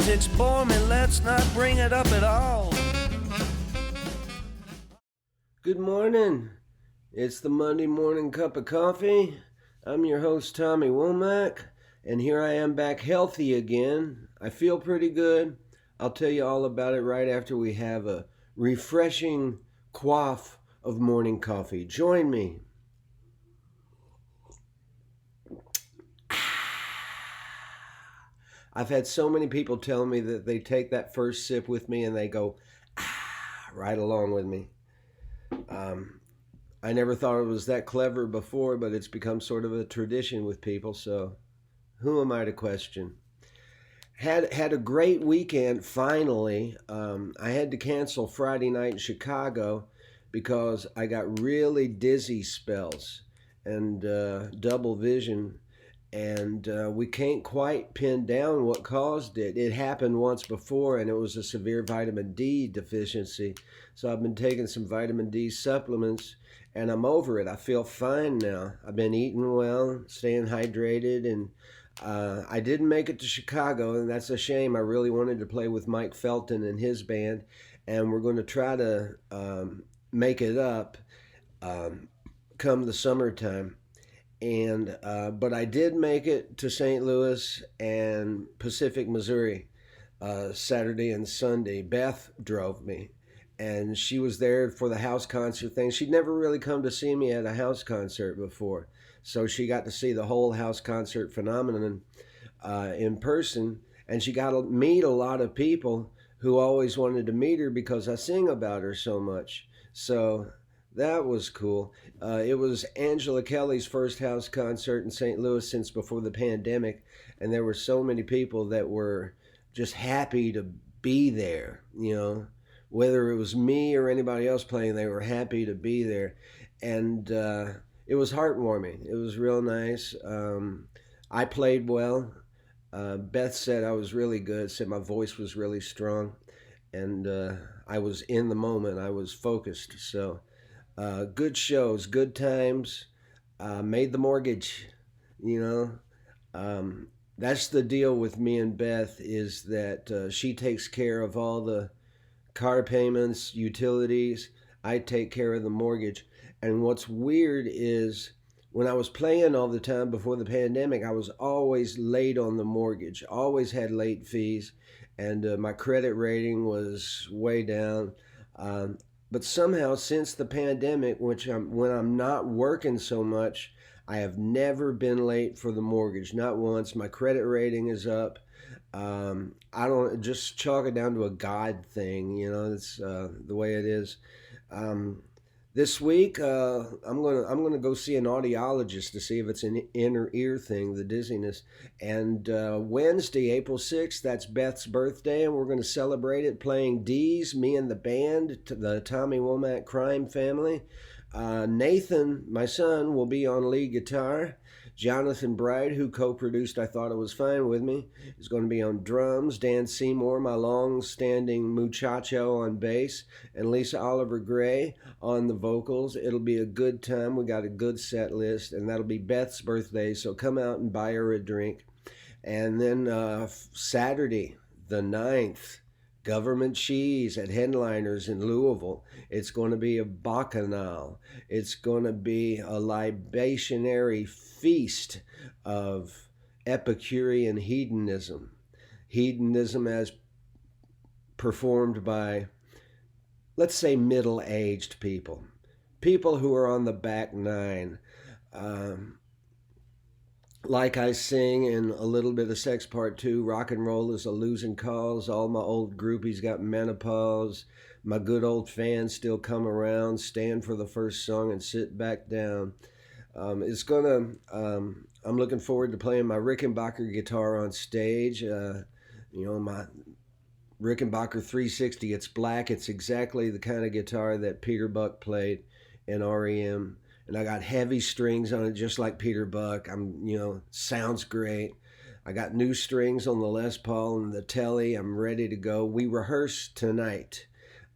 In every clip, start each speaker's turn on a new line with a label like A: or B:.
A: Politics bore me, let's not bring it up at all.
B: Good morning. It's the Monday morning cup of coffee. I'm your host, Tommy Womack, and here I am back healthy again. I feel pretty good. I'll tell you all about it right after we have a refreshing quaff of morning coffee. Join me. I've had so many people tell me that they take that first sip with me and they go, right along with me. I never thought it was that clever before, but it's become sort of a tradition with people, so who am I to question? Had a great weekend, finally. I had to cancel Friday night in Chicago because I got really dizzy spells and double vision, and we can't quite pin down what caused it. It happened once before, and it was a severe vitamin D deficiency. So I've been taking some vitamin D supplements, and I'm over it. I feel fine now. I've been eating well, staying hydrated, and I didn't make it to Chicago, and that's a shame. I really wanted to play with Mike Felton and his band, and we're going to try to make it up come the summertime. And but I did make it to St. Louis and Pacific, Missouri, Saturday and Sunday. Beth drove me, and she was there for the house concert thing. She'd never really come to see me at a house concert before, so she got to see the whole house concert phenomenon in person, and she got to meet a lot of people who always wanted to meet her because I sing about her so much. So that was cool. It was Angela Kelly's first house concert in St. Louis since before the pandemic, and there were so many people that were just happy to be there, you know. Whether it was me or anybody else playing, they were happy to be there. And it was heartwarming. It was real nice. I played well. Beth said I was really good, said my voice was really strong. And I was in the moment. I was focused. So good shows, good times. Made the mortgage, you know. That's the deal with me and Beth, is that she takes care of all the car payments, utilities. I take care of the mortgage. And what's weird is when I was playing all the time before the pandemic, I was always late on the mortgage, always had late fees, and my credit rating was way down. But somehow since the pandemic, when I'm not working so much, I have never been late for the mortgage, not once. My credit rating is up. I don't just chalk it down to a God thing, you know. It's the way it is. This week, I'm gonna go see an audiologist to see if it's an inner ear thing, the dizziness. And Wednesday, April 6th, that's Beth's birthday, and we're gonna celebrate it playing D's, me and the band, the Tommy Womack Crime Family. Nathan, my son, will be on lead guitar. Jonathan Bride, who co-produced I Thought It Was Fine with me, is going to be on drums. Dan Seymour, my long-standing muchacho, on bass. And Lisa Oliver Gray on the vocals. It'll be a good time. We got a good set list, and that'll be Beth's birthday, so come out and buy her a drink. And then Saturday, the 9th, Government Cheese at Headliners in Louisville. It's going to be a bacchanal. It's going to be a libationary feast of Epicurean hedonism. Hedonism as performed by, let's say, middle-aged people. People who are on the back nine. Like I sing in a little bit of Sex Part 2, rock and roll is a losing cause. All my old groupies got menopause. My good old fans still come around, stand for the first song, and sit back down. I'm looking forward to playing my Rickenbacker guitar on stage. My Rickenbacker 360, it's black. It's exactly the kind of guitar that Peter Buck played in REM. And I got heavy strings on it, just like Peter Buck. Sounds great. I got new strings on the Les Paul and the Telly. I'm ready to go. We rehearse tonight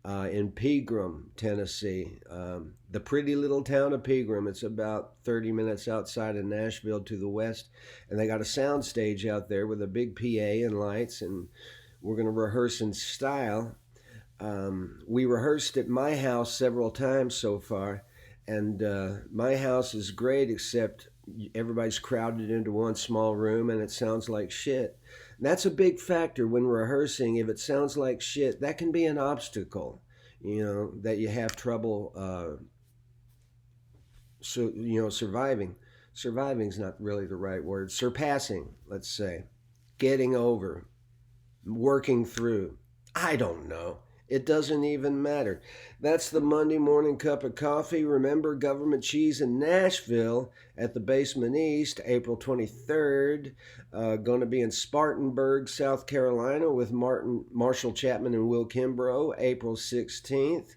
B: in Pegram, Tennessee. The pretty little town of Pegram. It's about 30 minutes outside of Nashville to the west. And they got a sound stage out there with a big PA and lights. And We're going to rehearse in style. We rehearsed at my house several times so far, and my house is great, except everybody's crowded into one small room and it sounds like shit. And that's a big factor when rehearsing. If it sounds like shit, that can be an obstacle, that you have trouble surviving. Surviving's not really the right word. Surpassing, let's say. Getting over. Working through. I don't know. It doesn't even matter. That's the Monday morning cup of coffee. Remember, Government Cheese in Nashville at the Basement East, April 23rd. Going to be in Spartanburg, South Carolina with Marshall Chapman and Will Kimbrough, April 16th.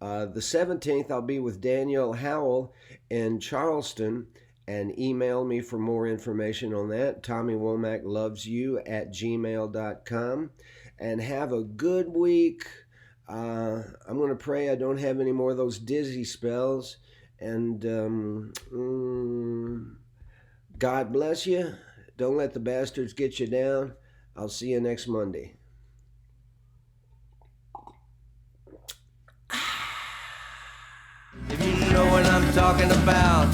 B: The 17th, I'll be with Danielle Howell in Charleston. And email me for more information on that. Tommy Womack loves you at gmail.com. And have a good week. I'm going to pray I don't have any more of those dizzy spells. And God bless you. Don't let the bastards get you down. I'll see you next Monday.
A: If you know what I'm talking about,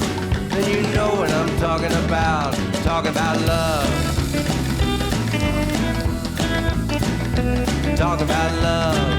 A: then you know what I'm talking about. Talk about love. Talk about love.